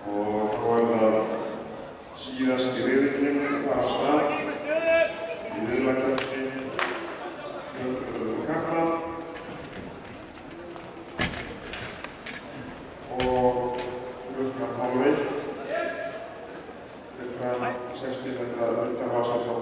og þá það síðasti riðillinn af stað í riðlakeppni karla og klukkan 12:30 klukkan 60 metra utanhásar frá